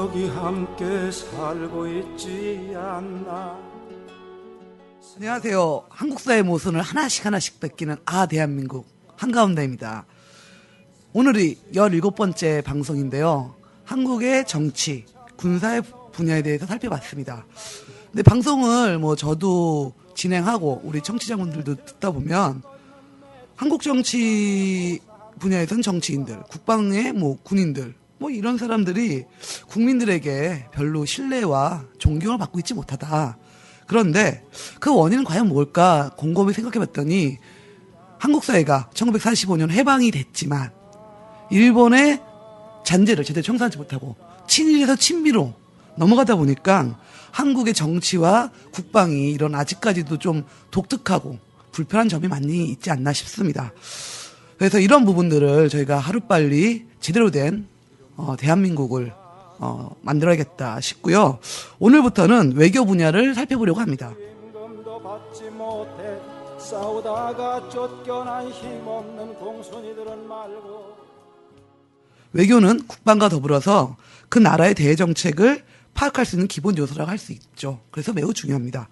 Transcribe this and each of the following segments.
여기 함께 살고 있지 않나. 안녕하세요. 한국사의 모순을 하나씩 베끼는 대한민국 한가운데입니다. 오늘이 17번째 방송인데요. 한국의 정치, 군사의 분야에 대해서 살펴봤습니다. 근데 방송을 저도 진행하고 우리 청취자분들도 듣다 보면 한국 정치 분야에선 정치인들, 국방의 군인들, 이런 사람들이 국민들에게 별로 신뢰와 존경을 받고 있지 못하다. 그런데 그 원인은 과연 뭘까 곰곰이 생각해봤더니 한국 사회가 1945년 해방이 됐지만 일본의 잔재를 제대로 청산하지 못하고 친일에서 친미로 넘어가다 보니까 한국의 정치와 국방이 이런 아직까지도 좀 독특하고 불편한 점이 많이 있지 않나 싶습니다. 그래서 이런 부분들을 저희가 하루빨리 제대로 된 대한민국을 만들어야겠다 싶고요. 오늘부터는 외교 분야를 살펴보려고 합니다. 임금도 받지 못해 싸우다가 쫓겨난 힘없는 공손이들은 말고. 외교는 국방과 더불어서 그 나라의 대정책을 파악할 수 있는 기본 요소라고 할 수 있죠. 그래서 매우 중요합니다.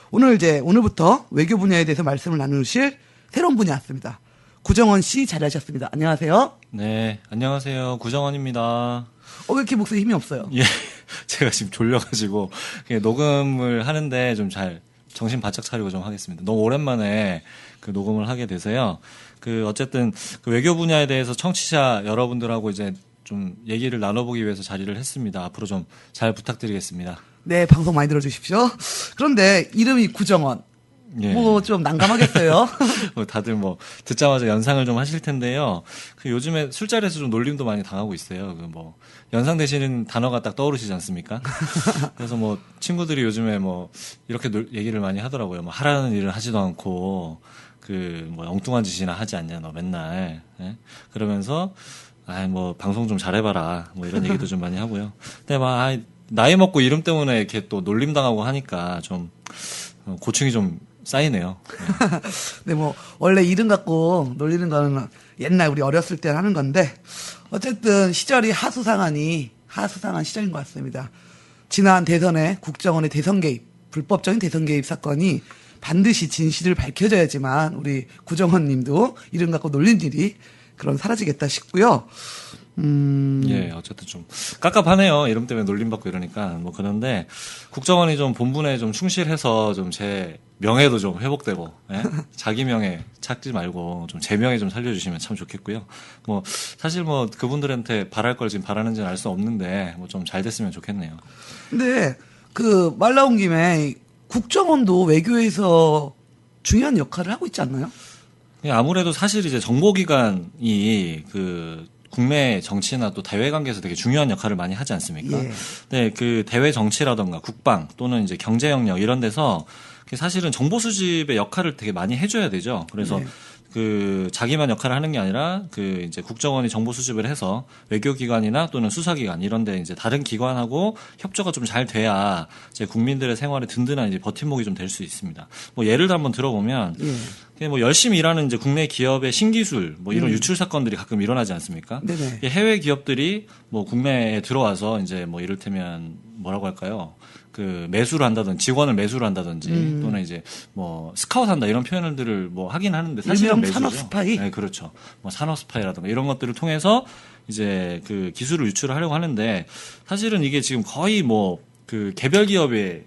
오늘부터 외교 분야에 대해서 말씀을 나누실 새로운 분이 왔습니다. 구정원 씨 자리하셨습니다. 안녕하세요. 네, 안녕하세요. 구정원입니다. 왜 이렇게 목소리 힘이 없어요? 예, 제가 지금 졸려가지고 녹음을 하는데 좀 잘 정신 바짝 차리고 좀 하겠습니다. 너무 오랜만에 녹음을 하게 돼서요. 어쨌든 외교 분야에 대해서 청취자 여러분들하고 이제 좀 얘기를 나눠보기 위해서 자리를 했습니다. 앞으로 좀 잘 부탁드리겠습니다. 네, 방송 많이 들어주십시오. 그런데 이름이 구정원. 예. 좀 난감하겠어요. 다들 듣자마자 연상을 좀 하실 텐데요. 요즘에 술자리에서 좀 놀림도 많이 당하고 있어요. 연상 되시는 단어가 딱 떠오르시지 않습니까? 그래서 친구들이 요즘에 이렇게 얘기를 많이 하더라고요. 하라는 일을 하지도 않고, 엉뚱한 짓이나 하지 않냐, 너 맨날. 예? 그러면서, 방송 좀 잘해봐라. 이런 얘기도 좀 많이 하고요. 근데 나이 먹고 이름 때문에 이렇게 또 놀림당하고 하니까 좀, 고충이 좀 쌓이네요. 네, 원래 이름 갖고 놀리는 거는 옛날 우리 어렸을 때 하는 건데, 어쨌든 시절이 하수상한 시절인 것 같습니다. 지난 대선에 국정원의 대선 개입, 불법적인 대선 개입 사건이 반드시 진실을 밝혀져야지만 우리 구정원 님도 이름 갖고 놀린 일이 사라지겠다 싶고요. 예, 어쨌든 좀 깝깝하네요. 이름 때문에 놀림받고 이러니까. 그런데 국정원이 좀 본분에 좀 충실해서 좀 제 명예도 좀 회복되고, 예? 자기 명예 찾지 말고 좀 제 명예 좀 살려주시면 참 좋겠고요. 사실 그분들한테 바랄 걸 지금 바라는지는 알 수 없는데 좀 잘 됐으면 좋겠네요. 근데 말 나온 김에 국정원도 외교에서 중요한 역할을 하고 있지 않나요? 아무래도 사실 이제 정보기관이 국내 정치나 또 대외 관계에서 되게 중요한 역할을 많이 하지 않습니까? 예. 네, 대외 정치라던가 국방 또는 이제 경제 영역 이런 데서 사실은 정보 수집의 역할을 되게 많이 해줘야 되죠. 그래서 네. 자기만 역할을 하는 게 아니라 이제 국정원이 정보 수집을 해서 외교기관이나 또는 수사기관 이런 데 이제 다른 기관하고 협조가 좀 잘 돼야 이제 국민들의 생활에 든든한 이제 버팀목이 좀 될 수 있습니다. 예를 한번 들어보면 열심히 일하는 이제 국내 기업의 신기술 이런 유출 사건들이 가끔 일어나지 않습니까? 네네. 해외 기업들이 국내에 들어와서 이제 이를테면 뭐라고 할까요? 매수를 한다든지 직원을 매수를 한다든지 또는 이제 스카웃한다 이런 표현들을 하긴 하는데 사실은 매수죠. 산업 스파이. 네, 그렇죠. 산업 스파이라든가 이런 것들을 통해서 이제 기술을 유출을 하려고 하는데 사실은 이게 지금 거의 개별 기업의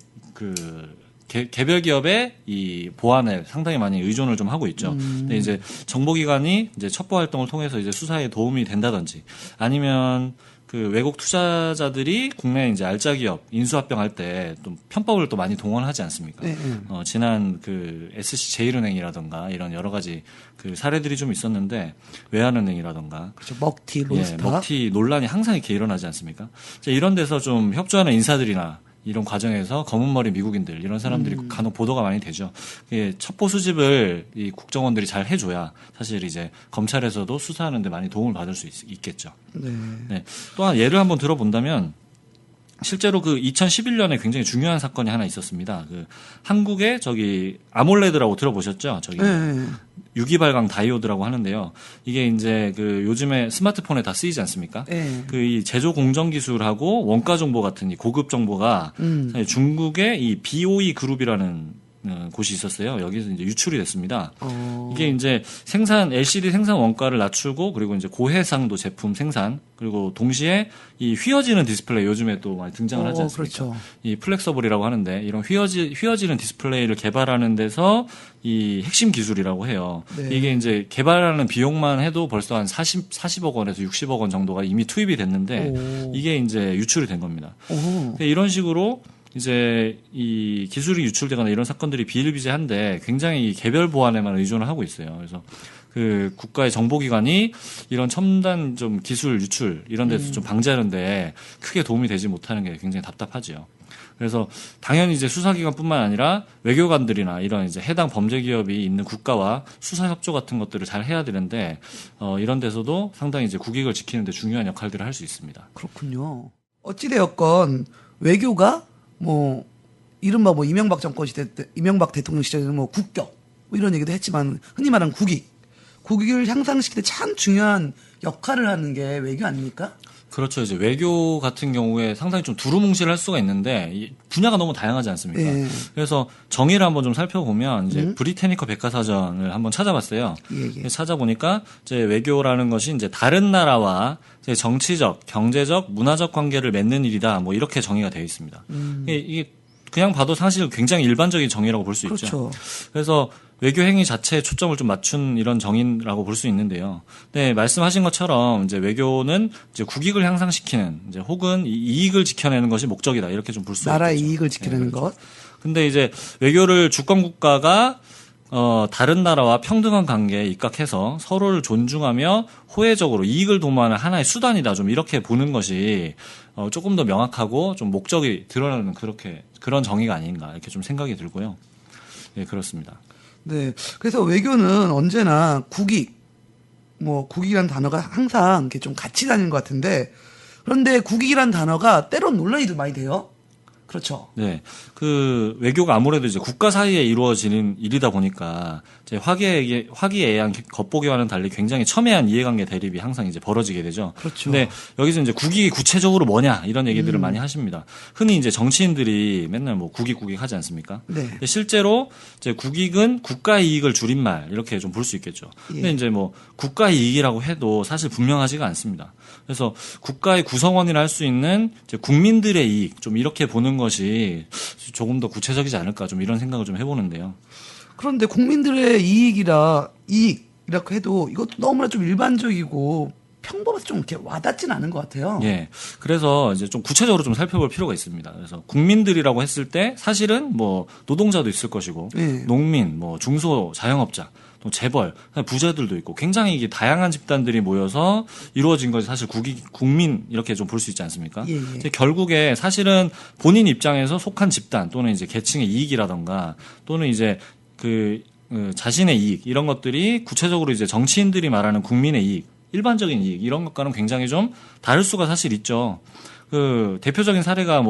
개별 기업의 이 보안에 상당히 많이 의존을 좀 하고 있죠. 근데 이제 정보기관이 이제 첩보 활동을 통해서 이제 수사에 도움이 된다든지 아니면 외국 투자자들이 국내 이제 알짜 기업 인수합병할 때 또 편법을 또 많이 동원하지 않습니까? 네. 지난 SC 제일은행이라던가 이런 여러 가지 사례들이 좀 있었는데 외환은행이라던가 그렇죠. 먹튀, 론스타. 먹튀 논란이 항상 이렇게 일어나지 않습니까? 이런 데서 좀 협조하는 인사들이나 이런 과정에서 검은머리 미국인들 이런 사람들이 간혹 보도가 많이 되죠. 첩보 수집을 이 국정원들이 잘 해줘야 사실 이제 검찰에서도 수사하는데 많이 도움을 받을 수 있겠죠. 네. 네. 또한 예를 한번 들어본다면 실제로 2011년에 굉장히 중요한 사건이 하나 있었습니다. 한국의 아몰레드라고 들어보셨죠? 네. 유기발광 다이오드라고 하는데요. 이게 이제 그 요즘에 스마트폰에 다 쓰이지 않습니까? 네. 그 이 제조 공정 기술하고 원가 정보 같은 이 고급 정보가 사실 중국의 이 BOE 그룹이라는 곳이 있었어요. 여기서 이제 유출이 됐습니다. 이게 이제 LCD 생산 원가를 낮추고 그리고 이제 고해상도 제품 생산 그리고 동시에 이 휘어지는 디스플레이 요즘에 또 많이 등장을 하지 않습니까? 그렇죠. 이 플렉서블이라고 하는데 이런 휘어지는 디스플레이를 개발하는 데서 이 핵심 기술이라고 해요. 네. 이게 이제 개발하는 비용만 해도 벌써 한 40억 원에서 60억 원 정도가 이미 투입이 됐는데 이게 이제 유출이 된 겁니다. 근데 이런 식으로 이제 이 기술이 유출되거나 이런 사건들이 비일비재한데 굉장히 이 개별 보안에만 의존을 하고 있어요. 그래서 그 국가의 정보기관이 이런 첨단 좀 기술 유출 이런 데서 좀 방지하는데 크게 도움이 되지 못하는 게 굉장히 답답하지요. 그래서 당연히 이제 수사기관뿐만 아니라 외교관들이나 이런 이제 해당 범죄 기업이 있는 국가와 수사 협조 같은 것들을 잘 해야 되는데 이런 데서도 상당히 이제 국익을 지키는 데 중요한 역할들을 할 수 있습니다. 그렇군요. 어찌되었건 외교가 뭐 이른바 뭐 이명박 정권 시대 때 이명박 대통령 시절에는 뭐 국격 뭐 이런 얘기도 했지만 흔히 말하는 국익을 향상시키는 참 중요한 역할을 하는 게 외교 아닙니까? 그렇죠. 이제 외교 같은 경우에 상당히 좀 두루뭉실할 할 수가 있는데 이 분야가 너무 다양하지 않습니까? 예. 그래서 정의를 한번 좀 살펴보면 이제 브리테니커 백과사전을 한번 찾아봤어요. 예. 찾아보니까 이제 외교라는 것이 이제 다른 나라와 이제 정치적, 경제적, 문화적 관계를 맺는 일이다. 뭐 이렇게 정의가 되어 있습니다. 이게 그냥 봐도 사실 굉장히 일반적인 정의라고 볼 수 있죠. 그렇죠. 그래서 외교 행위 자체에 초점을 좀 맞춘 이런 정의라고 볼 수 있는데요. 네, 말씀하신 것처럼 이제 외교는 이제 국익을 향상시키는 이제 혹은 이익을 지켜내는 것이 목적이다. 이렇게 좀 볼 수 있죠. 나라의 이익을 지키는 것. 근데 이제 외교를 주권 국가가 다른 나라와 평등한 관계에 입각해서 서로를 존중하며 호혜적으로 이익을 도모하는 하나의 수단이다. 좀 이렇게 보는 것이 조금 더 명확하고 좀 목적이 드러나는 그런 정의가 아닌가 이렇게 좀 생각이 들고요. 네, 그렇습니다. 네. 그래서 외교는 언제나 국익이라는 단어가 항상 이렇게 좀 같이 다니는 것 같은데 그런데 국익이라는 단어가 때론 논란이 많이 돼요. 그렇죠. 네. 그 외교가 아무래도 이제 국가 사이에 이루어지는 일이다 보니까 이제 화기애애한 겉보기와는 달리 굉장히 첨예한 이해관계 대립이 항상 이제 벌어지게 되죠. 그렇죠. 근데 여기서 이제 국익이 구체적으로 뭐냐 이런 얘기들을 많이 하십니다. 흔히 이제 정치인들이 맨날 뭐 국익 하지 않습니까? 네. 근데 실제로 이제 국익은 국가의 이익을 줄임말 이렇게 좀 볼 수 있겠죠. 근데 이제 뭐 국가의 이익이라고 해도 사실 분명하지가 않습니다. 그래서 국가의 구성원이라 할 수 있는 이제 국민들의 이익 좀 이렇게 보는 것이 조금 더 구체적이지 않을까 좀 이런 생각을 좀 해보는데요. 그런데 국민들의 이익이라고 해도 이것도 너무나 좀 일반적이고 평범해서 좀 이렇게 와닿지는 않은 것 같아요. 예. 그래서 이제 좀 구체적으로 좀 살펴볼 필요가 있습니다. 그래서 국민들이라고 했을 때 사실은 뭐 노동자도 있을 것이고 예. 농민, 뭐 중소 자영업자, 또 재벌, 부자들도 있고 굉장히 이게 다양한 집단들이 모여서 이루어진 것이 사실 국민 이렇게 좀 볼 수 있지 않습니까? 예. 이제 결국에 사실은 본인 입장에서 속한 집단 또는 이제 계층의 이익이라던가 또는 이제 자신의 이익 이런 것들이 구체적으로 이제 정치인들이 말하는 국민의 이익, 일반적인 이익 이런 것과는 굉장히 좀 다를 수가 사실 있죠. 그 대표적인 사례가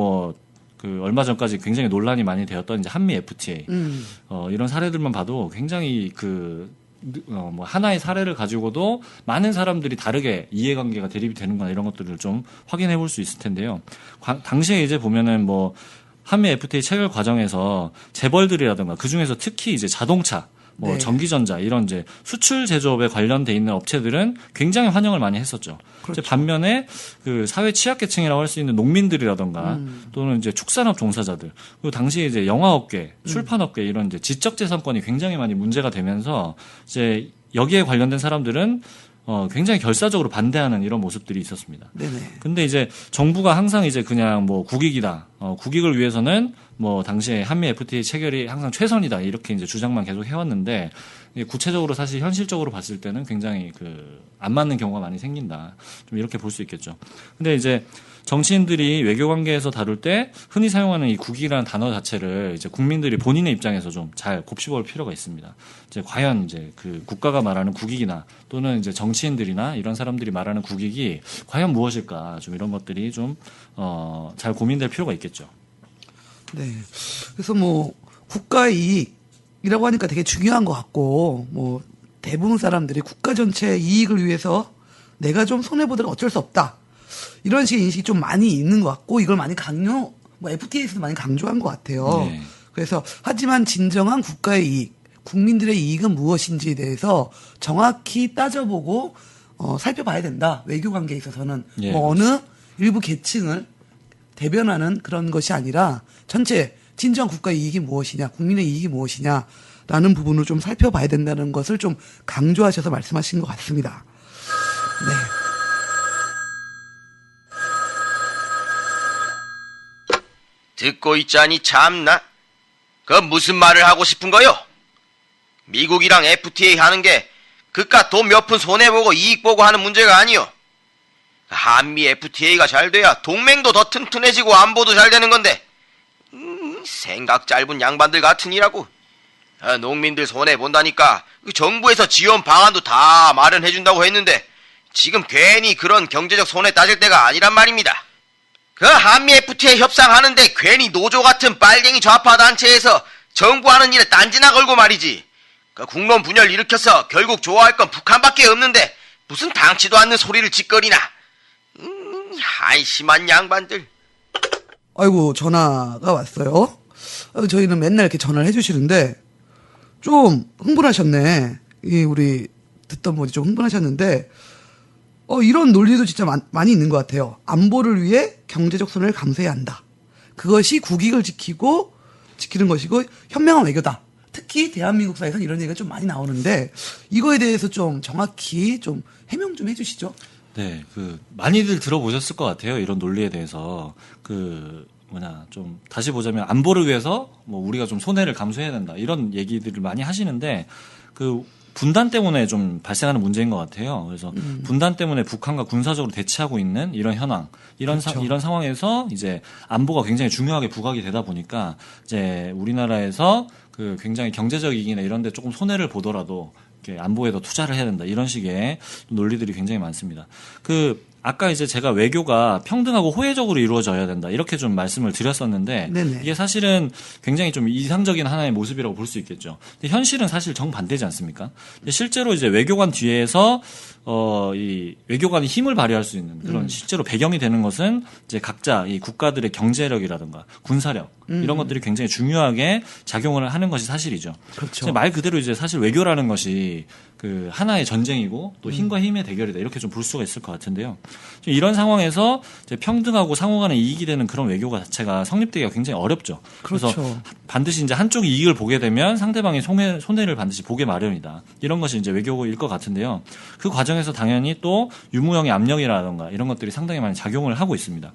얼마 전까지 굉장히 논란이 많이 되었던 이제 한미 FTA 이런 사례들만 봐도 굉장히 하나의 사례를 가지고도 많은 사람들이 다르게 이해관계가 대립이 되는거나 이런 것들을 좀 확인해 볼 수 있을 텐데요. 당시에 이제 보면은 한미 FTA 체결 과정에서 재벌들이라든가 그 중에서 특히 이제 자동차 네. 전기전자 이런 이제 수출 제조업에 관련돼 있는 업체들은 굉장히 환영을 많이 했었죠. 그렇죠. 이제 반면에 그 사회 취약계층이라고 할 수 있는 농민들이라던가 또는 이제 축산업 종사자들 그리고 당시에 이제 영화업계, 출판업계 이런 이제 지적재산권이 굉장히 많이 문제가 되면서 이제 여기에 관련된 사람들은 굉장히 결사적으로 반대하는 이런 모습들이 있었습니다. 네네. 근데 이제 정부가 항상 이제 그냥 국익이다. 국익을 위해서는 당시에 한미 FTA 체결이 항상 최선이다. 이렇게 이제 주장만 계속 해왔는데 구체적으로 사실 현실적으로 봤을 때는 굉장히 안 맞는 경우가 많이 생긴다. 좀 이렇게 볼 수 있겠죠. 근데 이제 정치인들이 외교 관계에서 다룰 때 흔히 사용하는 이 국익이라는 단어 자체를 이제 국민들이 본인의 입장에서 좀 잘 곱씹어 볼 필요가 있습니다. 이제 과연 이제 국가가 말하는 국익이나 또는 이제 정치인들이나 이런 사람들이 말하는 국익이 과연 무엇일까 좀 이런 것들이 좀 잘 고민될 필요가 있겠죠. 네. 그래서 국가의 이익이라고 하니까 되게 중요한 것 같고 대부분 사람들이 국가 전체의 이익을 위해서 내가 좀 손해보더라도 어쩔 수 없다. 이런 식의 인식이 좀 많이 있는 것 같고 이걸 많이 FTA에서도 많이 강조한 것 같아요. 네. 그래서 하지만 진정한 국가의 이익, 국민들의 이익은 무엇인지에 대해서 정확히 따져보고 살펴봐야 된다. 외교 관계에 있어서는 예, 뭐 어느 일부 계층을 대변하는 그런 것이 아니라 전체 진정 국가의 이익이 무엇이냐, 국민의 이익이 무엇이냐라는 부분을 좀 살펴봐야 된다는 것을 좀 강조하셔서 말씀하신 것 같습니다. 네. 듣고 있자니 참나. 그 무슨 말을 하고 싶은 거요? 미국이랑 FTA 하는 게 그깟 돈 몇 푼 손해보고 이익 보고 하는 문제가 아니요. 한미 FTA가 잘 돼야 동맹도 더 튼튼해지고 안보도 잘 되는 건데 생각 짧은 양반들 같으니라고. 농민들 손해본다니까 정부에서 지원 방안도 다 마련해준다고 했는데 지금 괜히 그런 경제적 손해 따질 때가 아니란 말입니다. 그 한미 FTA 협상하는데 괜히 노조 같은 빨갱이 좌파 단체에서 정부 하는 일에 딴지나 걸고 말이지. 그 국론 분열 일으켜서 결국 좋아할 건 북한밖에 없는데 무슨 당치도 않는 소리를 짓거리나. 한심한 양반들. 아이고, 전화가 왔어요. 저희는 맨날 이렇게 전화를 해주시는데, 좀 흥분하셨네. 우리 듣던 분이 좀 흥분하셨는데, 이런 논리도 진짜 많이 있는 것 같아요. 안보를 위해 경제적 손해를 감수해야 한다. 그것이 국익을 지키는 것이고, 현명한 외교다. 특히 대한민국 사회에서는 이런 얘기가 좀 많이 나오는데, 이거에 대해서 좀 정확히 좀 해명 좀 해주시죠. 네, 많이들 들어보셨을 것 같아요. 이런 논리에 대해서. 좀, 다시 보자면, 안보를 위해서, 우리가 좀 손해를 감수해야 된다. 이런 얘기들을 많이 하시는데, 분단 때문에 좀 발생하는 문제인 것 같아요. 그래서, 분단 때문에 북한과 군사적으로 대치하고 있는 이런 현황, 그렇죠. 이런 상황에서 이제 안보가 굉장히 중요하게 부각이 되다 보니까, 이제 우리나라에서 굉장히 경제적 이익이나 이런 데 조금 손해를 보더라도, 안보에 더 투자를 해야 된다. 이런 식의 논리들이 굉장히 많습니다. 아까 이제 제가 외교가 평등하고 호혜적으로 이루어져야 된다. 이렇게 좀 말씀을 드렸었는데, 네네. 이게 사실은 굉장히 좀 이상적인 하나의 모습이라고 볼 수 있겠죠. 근데 현실은 사실 정반대지 않습니까? 근데 실제로 이제 외교관 뒤에서, 이 외교관이 힘을 발휘할 수 있는 그런 실제로 배경이 되는 것은 이제 각자 이 국가들의 경제력이라든가 군사력, 이런 것들이 굉장히 중요하게 작용을 하는 것이 사실이죠. 그렇죠. 말 그대로 이제 사실 외교라는 것이 하나의 전쟁이고 또 힘과 힘의 대결이다. 이렇게 좀 볼 수가 있을 것 같은데요. 이런 상황에서 이제 평등하고 상호간에 이익이 되는 그런 외교가 자체가 성립되기가 굉장히 어렵죠. 그렇죠. 그래서 반드시 이제 한쪽이 이익을 보게 되면 상대방의 손해를 반드시 보게 마련이다. 이런 것이 이제 외교일 것 같은데요. 그 과정에서 당연히 또 유무형의 압력이라든가 이런 것들이 상당히 많이 작용을 하고 있습니다.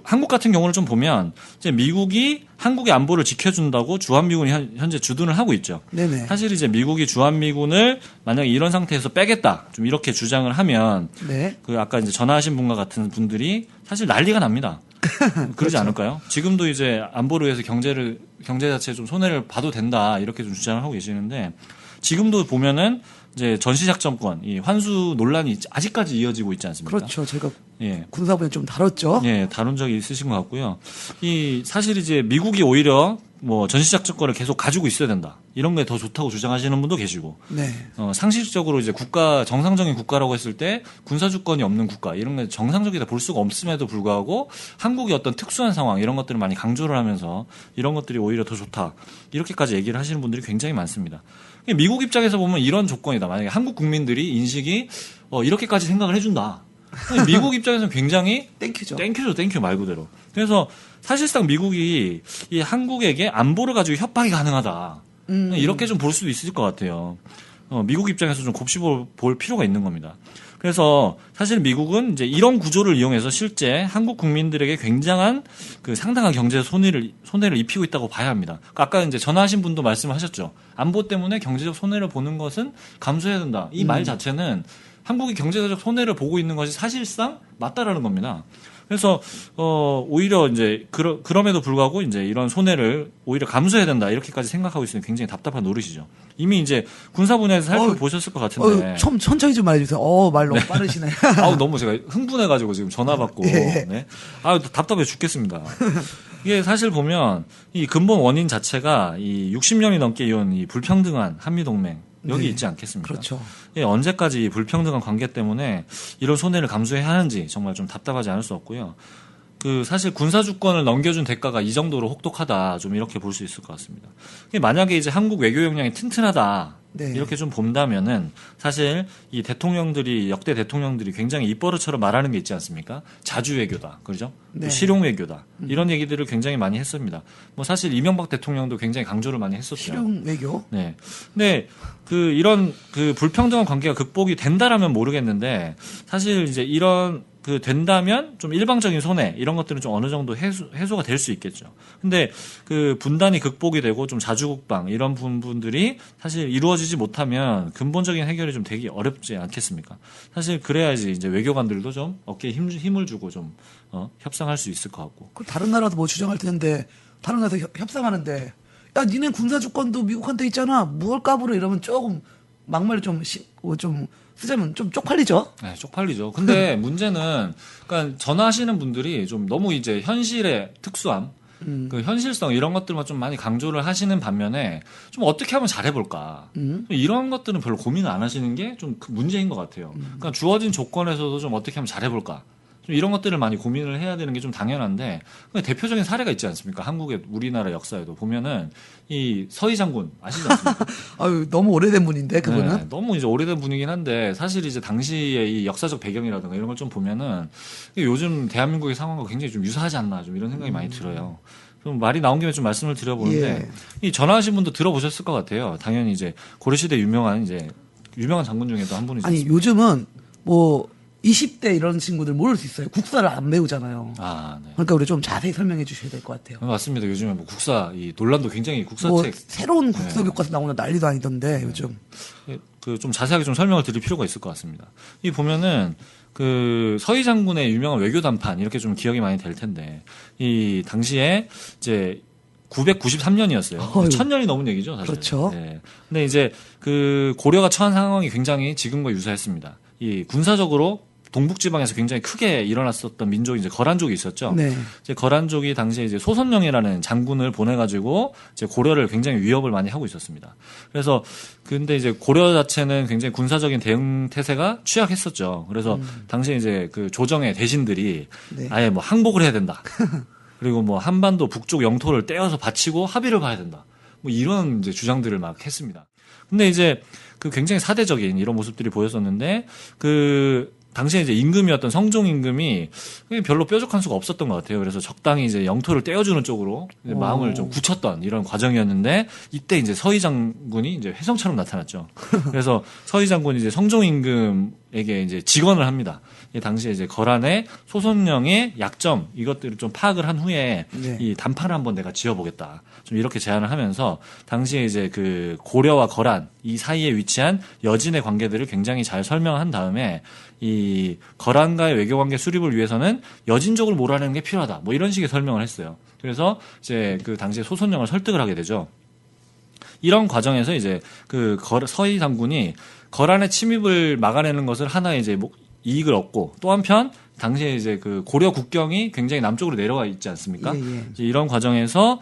한국 같은 경우를 좀 보면 이제 미국이 한국의 안보를 지켜준다고 주한미군이 현재 주둔을 하고 있죠. 네네. 사실 이제 미국이 주한미군을 만약에 이런 상태에서 빼겠다, 좀 이렇게 주장을 하면 네. 아까 이제 전화하신 분과 같은 분들이 사실 난리가 납니다. 그러지 그렇죠. 않을까요? 지금도 이제 안보를 위해서 경제 자체에 좀 손해를 봐도 된다 이렇게 좀 주장을 하고 계시는데 지금도 보면은 이제 전시작전권, 이 환수 논란이 아직까지 이어지고 있지 않습니까? 그렇죠. 제가 예. 군사분야 좀 다뤘죠. 예, 다룬 적이 있으신 것 같고요. 사실 이제 미국이 오히려 전시작전권을 계속 가지고 있어야 된다. 이런 게 더 좋다고 주장하시는 분도 계시고. 네. 상식적으로 이제 정상적인 국가라고 했을 때 군사주권이 없는 국가, 이런 게 정상적이다 볼 수가 없음에도 불구하고 한국의 어떤 특수한 상황, 이런 것들을 많이 강조를 하면서 이런 것들이 오히려 더 좋다. 이렇게까지 얘기를 하시는 분들이 굉장히 많습니다. 미국 입장에서 보면 이런 조건이다. 만약에 한국 국민들이 인식이 이렇게까지 생각을 해준다. 미국 입장에서는 굉장히 땡큐죠. 땡큐 말 그대로. 그래서 사실상 미국이 이 한국에게 안보를 가지고 협박이 가능하다. 이렇게 좀 볼 수도 있을 것 같아요. 미국 입장에서 좀 곱씹어 볼 필요가 있는 겁니다. 그래서 사실 미국은 이제 이런 구조를 이용해서 실제 한국 국민들에게 굉장한 상당한 경제 손해를 입히고 있다고 봐야 합니다. 아까 이제 전화하신 분도 말씀하셨죠. 안보 때문에 경제적 손해를 보는 것은 감수해야 된다. 이 말 자체는 한국이 경제적 손해를 보고 있는 것이 사실상 맞다라는 겁니다. 그래서 오히려 이제 그럼에도 불구하고 이제 이런 손해를 오히려 감수해야 된다 이렇게까지 생각하고 있으면 굉장히 답답한 노릇이죠. 이미 이제 군사 분야에서 살펴보셨을 것 같은데. 천천히 좀 말해주세요. 말 너무 빠르시네. 너무 제가 흥분해가지고 지금 전화 받고. 예. 네. 답답해 죽겠습니다. 이게 사실 보면 이 근본 원인 자체가 이 60년이 넘게 이어온 이 불평등한 한미 동맹. 여기 네. 있지 않겠습니까? 그렇죠. 예, 언제까지 이 불평등한 관계 때문에 이런 손해를 감수해야 하는지 정말 좀 답답하지 않을 수 없고요. 그 사실 군사 주권을 넘겨준 대가가 이 정도로 혹독하다 좀 이렇게 볼 수 있을 것 같습니다. 만약에 이제 한국 외교 역량이 튼튼하다 네. 이렇게 좀 본다면은 사실 이 대통령들이 역대 대통령들이 굉장히 입버릇처럼 말하는 게 있지 않습니까? 자주 외교다, 그렇죠? 네. 실용 외교다 이런 얘기들을 굉장히 많이 했습니다. 뭐 사실 이명박 대통령도 굉장히 강조를 많이 했었죠. 실용 외교. 네. 근데 이런 불평등한 관계가 극복이 된다라면 모르겠는데 사실 이제 이런 된다면 좀 일방적인 손해 이런 것들은 좀 어느 정도 해소가 될 수 있겠죠. 근데 분단이 극복이 되고 좀 자주국방 이런 부분들이 사실 이루어지지 못하면 근본적인 해결이 좀 되기 어렵지 않겠습니까? 사실 그래야지 이제 외교관들도 좀 어깨에 힘을 주고 좀 협상할 수 있을 것 같고. 그 다른 나라도 뭐 주장할 텐데 다른 나라도 협상하는데 야 니네 군사 주권도 미국한테 있잖아. 뭘 까불어 이러면 조금 막말 좀 쓰자면 좀 쪽팔리죠. 네, 쪽팔리죠. 근데 문제는 그러니까 전화하시는 분들이 좀 너무 이제 현실의 특수함, 그 현실성 이런 것들만 좀 많이 강조를 하시는 반면에 좀 어떻게 하면 잘해볼까 이런 것들은 별로 고민을 안 하시는 게 좀 문제인 것 같아요. 그러니까 주어진 조건에서도 좀 어떻게 하면 잘해볼까. 좀 이런 것들을 많이 고민을 해야 되는 게 좀 당연한데 대표적인 사례가 있지 않습니까? 한국의 우리나라 역사에도 보면은 이 서희 장군 아시지 않습니까? 아유 너무 오래된 분인데 그분은. 네, 너무 이제 오래된 분이긴 한데 사실 이제 당시의 이 역사적 배경이라든가 이런 걸 좀 보면은 요즘 대한민국의 상황과 굉장히 좀 유사하지 않나 좀 이런 생각이 많이 들어요. 좀 말이 나온 김에 좀 말씀을 드려보는데 이 전화하신 분도 들어보셨을 것 같아요. 당연히 이제 고려시대 유명한 장군 중에도 한 분이죠. 아니 요즘은 뭐 20대 이런 친구들 모를 수 있어요. 국사를 안 배우잖아요. 아, 네. 그러니까 우리 좀 자세히 설명해 주셔야 될 것 같아요. 맞습니다. 요즘에 뭐 국사 이 논란도 굉장히 국사책 뭐 새로운 국사 교과서 나오는 난리도 아니던데 요즘. 좀 자세하게 좀 설명을 드릴 필요가 있을 것 같습니다. 이 보면은 서희 장군의 유명한 외교 담판 이렇게 좀 기억이 많이 될 텐데 이 당시에 이제 993년이었어요. 1000년이 넘은 얘기죠, 사실. 그렇죠. 네. 근데 이제 고려가 처한 상황이 굉장히 지금과 유사했습니다. 이 군사적으로 동북지방에서 굉장히 크게 일어났었던 민족이 이제 거란족이 있었죠. 네. 이제 거란족이 당시에 이제 소선영이라는 장군을 보내가지고 이제 고려를 굉장히 위협을 많이 하고 있었습니다. 그래서 근데 이제 고려 자체는 굉장히 군사적인 대응 태세가 취약했었죠. 그래서 당시에 이제 조정의 대신들이 네. 아예 뭐 항복을 해야 된다. 그리고 뭐 한반도 북쪽 영토를 떼어서 바치고 합의를 봐야 된다. 뭐 이런 이제 주장들을 막 했습니다. 근데 이제 굉장히 사대적인 이런 모습들이 보였었는데 당시에 이제 임금이었던 성종 임금이 별로 뾰족한 수가 없었던 것 같아요. 그래서 적당히 이제 영토를 떼어주는 쪽으로 이제 마음을 좀 굳혔던 이런 과정이었는데 이때 이제 서희 장군이 이제 혜성처럼 나타났죠. 그래서 서희 장군이 이제 성종 임금에게 이제 직언을 합니다. 당시에 이제 거란의 소선령의 약점 이것들을 좀 파악을 한 후에 네. 이 단판을 한번 내가 지어보겠다. 좀 이렇게 제안을 하면서 당시에 이제 고려와 거란 이 사이에 위치한 여진의 관계들을 굉장히 잘 설명한 다음에 이 거란과의 외교관계 수립을 위해서는 여진족을 몰아내는 게 필요하다. 뭐 이런 식의 설명을 했어요. 그래서 이제 당시에 소선령을 설득을 하게 되죠. 이런 과정에서 이제 서희 장군이 거란의 침입을 막아내는 것을 하나의 이제 이익을 얻고 또 한편 당시에 이제 고려 국경이 굉장히 남쪽으로 내려와 있지 않습니까? 예. 이제 이런 과정에서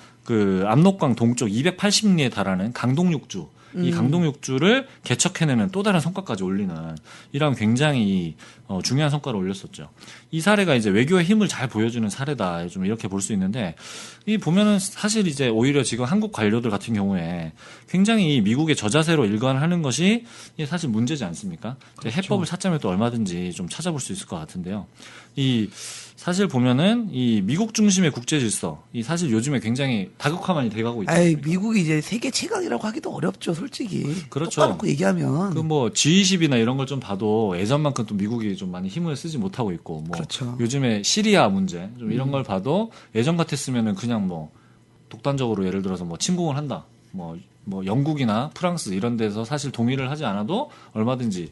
압록강 동쪽 280리에 달하는 강동육주 이 강동육주를 개척해내는 또 다른 성과까지 올리는 이런 굉장히 중요한 성과를 올렸었죠. 이 사례가 이제 외교의 힘을 잘 보여주는 사례다. 좀 이렇게 볼 수 있는데 이 보면은 사실 이제 오히려 지금 한국 관료들 같은 경우에 굉장히 미국의 저자세로 일관하는 것이 사실 문제지 않습니까? 그렇죠. 해법을 찾자면 또 얼마든지 좀 찾아볼 수 있을 것 같은데요. 사실 보면은 이 미국 중심의 국제 질서, 이 사실 요즘에 굉장히 다극화만이 돼가고 있죠. 미국이 이제 세계 최강이라고 하기도 어렵죠, 솔직히. 그렇죠. 똑바로 얘기하면. 뭐 G20이나 이런 걸 좀 봐도 예전만큼 또 미국이 좀 많이 힘을 쓰지 못하고 있고, 뭐 그렇죠. 요즘에 시리아 문제 좀 이런 걸 봐도 예전 같았으면은 그냥 뭐 독단적으로 예를 들어서 뭐 침공을 한다, 뭐 영국이나 프랑스 이런 데서 사실 동의를 하지 않아도 얼마든지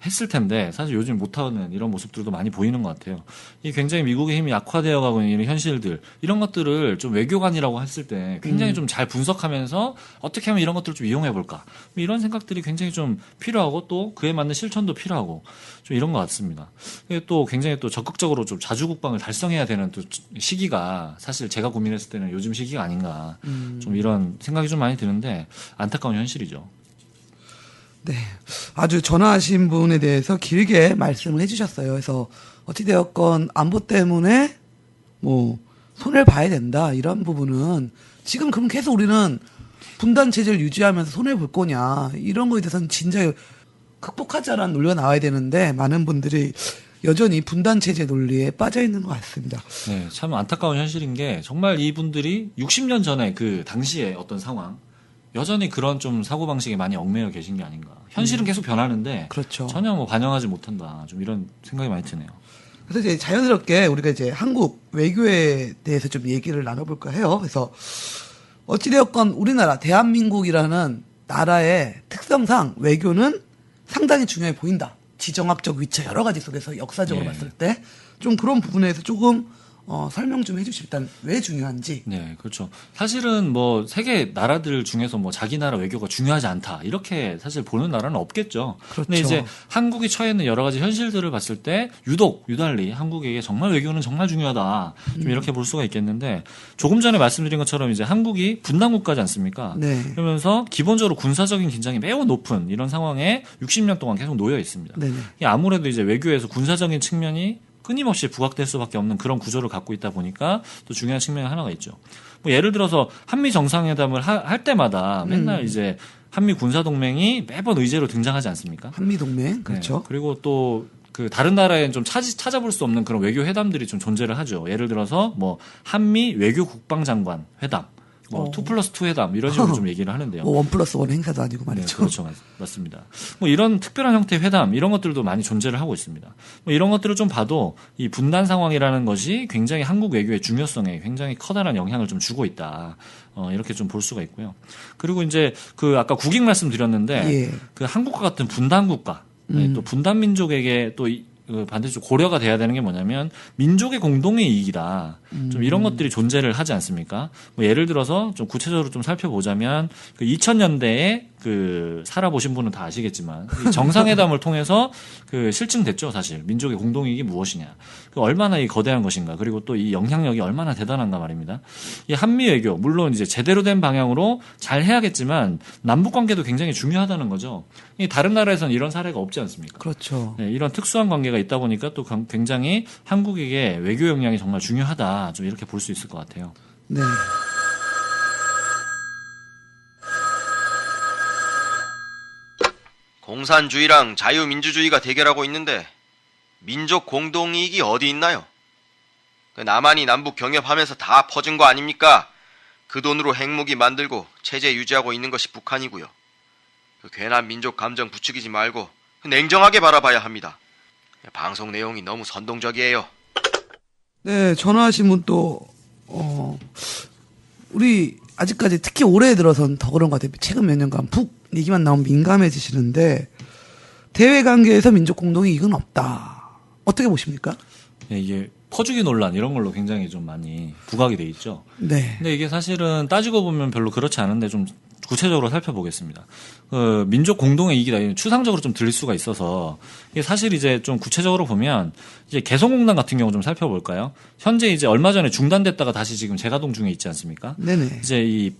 했을 텐데 사실 요즘 못하는 이런 모습들도 많이 보이는 것 같아요. 이 굉장히 미국의 힘이 약화되어 가고 있는 현실들 이런 것들을 좀 외교관이라고 했을 때 굉장히 좀 잘 분석하면서 어떻게 하면 이런 것들을 좀 이용해 볼까 이런 생각들이 굉장히 좀 필요하고 또 그에 맞는 실천도 필요하고 좀 이런 것 같습니다. 또 굉장히 또 적극적으로 좀 자주국방을 달성해야 되는 또 시기가 사실 제가 고민했을 때는 요즘 시기가 아닌가 좀 이런 생각이 좀 많이 드는데 안타까운 현실이죠. 네. 아주 전화하신 분에 대해서 길게 말씀을 해주셨어요. 그래서 어찌되었건 안보 때문에 뭐 손해를 봐야 된다 이런 부분은 지금 그럼 계속 우리는 분단 체제를 유지하면서 손해 볼 거냐 이런 거에 대해서는 진짜 극복하자라는 논리가 나와야 되는데 많은 분들이 여전히 분단 체제 논리에 빠져 있는 것 같습니다. 네, 참 안타까운 현실인 게 정말 이분들이 60년 전에 그 당시에 어떤 상황 여전히 그런 좀 사고방식에 많이 얽매여 계신 게 아닌가. 현실은 계속 변하는데 그렇죠. 전혀 뭐 반영하지 못한다. 좀 이런 생각이 많이 드네요. 그래서 이제 자연스럽게 우리가 이제 한국 외교에 대해서 좀 얘기를 나눠볼까 해요. 그래서 어찌되었건 우리나라 대한민국이라는 나라의 특성상 외교는 상당히 중요해 보인다. 지정학적 위치 여러 가지 속에서 역사적으로 예. 봤을 때 좀 그런 부분에서 조금 설명 좀 해주시면 일단 왜 중요한지. 네, 그렇죠. 사실은 뭐 세계 나라들 중에서 뭐 자기 나라 외교가 중요하지 않다 이렇게 사실 보는 나라는 없겠죠. 그렇죠. 근데 이제 한국이 처해 있는 여러 가지 현실들을 봤을 때 유달리 한국에게 정말 외교는 정말 중요하다. 좀 이렇게 볼 수가 있겠는데 조금 전에 말씀드린 것처럼 이제 한국이 분단 국가지 않습니까? 네. 그러면서 기본적으로 군사적인 긴장이 매우 높은 이런 상황에 60년 동안 계속 놓여 있습니다. 네네. 이게 아무래도 이제 외교에서 군사적인 측면이 끊임없이 부각될 수밖에 없는 그런 구조를 갖고 있다 보니까 또 중요한 측면이 하나가 있죠. 뭐 예를 들어서 한미 정상회담을 할 때마다 맨날 이제 한미 군사동맹이 매번 의제로 등장하지 않습니까? 한미동맹 그렇죠. 네. 그리고 또 그 다른 나라엔 좀 찾아볼 수 없는 그런 외교 회담들이 좀 존재를 하죠. 예를 들어서 뭐 한미 외교 국방장관 회담, 뭐 2+2 회담 이런 식으로 좀 얘기를 하는데요. 뭐 1+1 행사도 아니고 네, 말이죠. 그렇죠. 맞습니다. 뭐 이런 특별한 형태의 회담, 이런 것들도 많이 존재를 하고 있습니다. 뭐 이런 것들을 좀 봐도 이 분단 상황이라는 것이 굉장히 한국 외교의 중요성에 굉장히 커다란 영향을 좀 주고 있다. 이렇게 좀 볼 수가 있고요. 그리고 이제 그 아까 국익 말씀드렸는데 예. 그 한국과 같은 분단 국가, 또 분단 민족에게 또 반드시 고려가 돼야 되는 게 뭐냐면 민족의 공동의 이익이다. 좀 이런 것들이 존재를 하지 않습니까? 뭐 예를 들어서 좀 구체적으로 좀 살펴보자면 그 2000년대에 그 살아보신 분은 다 아시겠지만 이 정상회담을 통해서 그 실증됐죠, 사실. 민족의 공동이익이 무엇이냐. 그 얼마나 이 거대한 것인가. 그리고 또 이 영향력이 얼마나 대단한가 말입니다. 이 한미 외교 물론 이제 제대로 된 방향으로 잘 해야겠지만 남북 관계도 굉장히 중요하다는 거죠. 이 다른 나라에서는 이런 사례가 없지 않습니까? 그렇죠. 네, 이런 특수한 관계가 있다 보니까 또 굉장히 한국에게 외교 역량이 정말 중요하다. 좀 이렇게 볼 수 있을 것 같아요. 네. 공산주의랑 자유민주주의가 대결하고 있는데 민족 공동이익이 어디 있나요? 그 남한이 남북 경협하면서 다 퍼진 거 아닙니까? 그 돈으로 핵무기 만들고 체제 유지하고 있는 것이 북한이고요. 그 괜한 민족 감정 부추기지 말고 냉정하게 바라봐야 합니다. 방송 내용이 너무 선동적이에요. 네, 전화하신 분 또, 우리, 아직까지 특히 올해 들어선 더 그런 것 같아요. 최근 몇 년간 북 얘기만 나오면 민감해지시는데, 대외 관계에서 민족 공동이익은 없다. 어떻게 보십니까? 네, 이게 퍼주기 논란 이런 걸로 굉장히 좀 많이 부각이 돼 있죠. 네. 근데 이게 사실은 따지고 보면 별로 그렇지 않은데 좀 구체적으로 살펴보겠습니다. 민족 공동의 이익이다. 추상적으로 좀 들릴 수가 있어서 이게 사실 이제 좀 구체적으로 보면 이제 개성공단 같은 경우 좀 살펴볼까요? 현재 이제 얼마 전에 중단됐다가 다시 지금 재가동 중에 있지 않습니까? 네네. 이제 이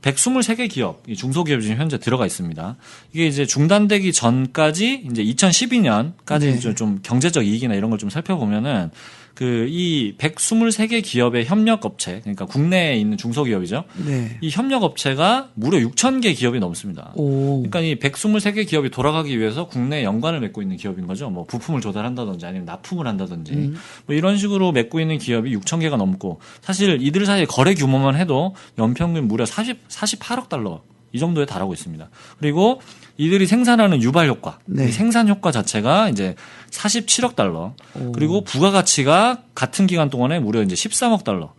123개 기업, 이 중소기업이 지금 현재 들어가 있습니다. 이게 이제 중단되기 전까지 이제 2012년까지 네. 이제 좀 경제적 이익이나 이런 걸 좀 살펴보면은 그 이 123개 기업의 협력 업체, 그러니까 국내에 있는 중소기업이죠. 네. 이 협력 업체가 무려 6,000개 기업이 넘습니다. 오. 그러니까 이 123개 기업이 돌아가기 위해서 국내에 연관을 맺고 있는 기업인 거죠. 뭐 부품을 조달한다든지 아니면 납품을 한다든지 뭐 이런 식으로 맺고 있는 기업이 6,000개가 넘고 사실 이들 사이의 거래 규모만 해도 연평균 무려 48억 달러 이 정도에 달하고 있습니다. 그리고 이들이 생산하는 유발 효과, 네. 이 생산 효과 자체가 이제 47억 달러, 오. 그리고 부가가치가 같은 기간 동안에 무려 이제 13억 달러.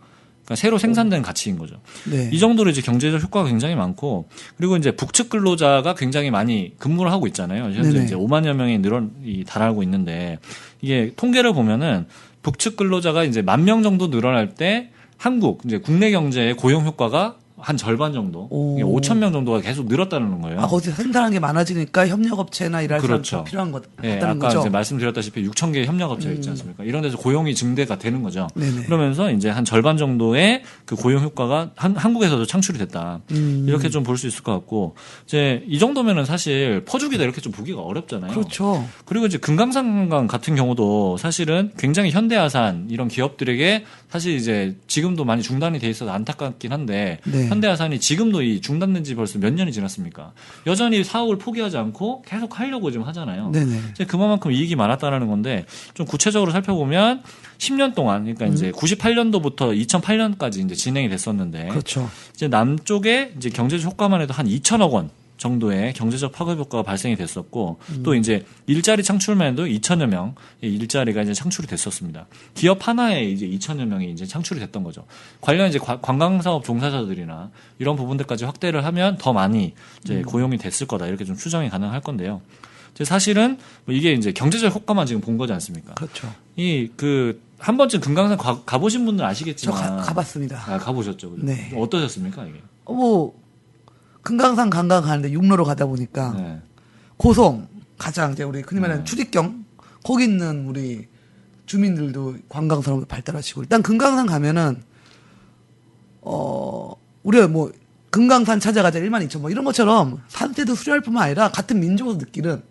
그러니까 새로 생산된 가치인 거죠. 네. 이 정도로 이제 경제적 효과가 굉장히 많고, 그리고 이제 북측 근로자가 굉장히 많이 근무를 하고 있잖아요. 현재 네네. 이제 5만여 명이 달하고 있는데, 이게 통계를 보면은 북측 근로자가 이제 10,000명 정도 늘어날 때 한국 이제 국내 경제의 고용 효과가 한 절반 정도, 오. 5천 명 정도가 계속 늘었다는 거예요. 아, 거기서 생산하는 게 많아지니까 협력업체나 일할 그렇죠. 사람이 필요한 것 예, 같다는 아까 거죠. 이제 말씀드렸다시피 6천 개의 협력업체가 있지 않습니까? 이런 데서 고용이 증대가 되는 거죠. 네네. 그러면서 이제 한 절반 정도의 그 고용 효과가 한국에서도 창출이 됐다. 이렇게 좀 볼 수 있을 것 같고, 이제 이 정도면은 사실 퍼주기다 이렇게 좀 보기가 어렵잖아요. 그렇죠. 그리고 이제 금강산관 같은 경우도 사실은 굉장히 현대아산 이런 기업들에게 사실 이제 지금도 많이 중단이 돼 있어서 안타깝긴 한데 네. 현대아산이 지금도 이 중단된 지 벌써 몇 년이 지났습니까? 여전히 사업을 포기하지 않고 계속 하려고 지금 하잖아요. 네네. 이제 그만큼 이익이 많았다라는 건데 좀 구체적으로 살펴보면 10년 동안 그러니까 이제 98년도부터 2008년까지 이제 진행이 됐었는데 그렇죠. 이제 남쪽에 이제 경제적 효과만 해도 한 2천억 원 정도의 경제적 파급 효과가 발생이 됐었고 또 이제 일자리 창출만 해도 2천여 명의 일자리가 이제 창출이 됐었습니다. 기업 하나에 이제 2천여 명이 이제 창출이 됐던 거죠. 관련 이제 관광사업 종사자들이나 이런 부분들까지 확대를 하면 더 많이 이제 고용이 됐을 거다 이렇게 좀 추정이 가능할 건데요. 이제 사실은 뭐 이게 이제 경제적 효과만 지금 본 거지 않습니까? 그렇죠. 한 번쯤 금강산 가보신 분들 저 아시겠지만 가봤습니다. 아, 가보셨죠? 그죠? 네. 어떠셨습니까 이게? 금강산 관광 가는데 육로로 가다 보니까 네. 고성 가장 이제 우리 흔히 말하는 네. 추리경 거기 있는 우리 주민들도 관광 산업을 발달하시고 일단 금강산 가면은 우리가 뭐 금강산 찾아가자 12,000 뭐 이런 것처럼 산세도 수려할 뿐만 아니라 같은 민족으로 느끼는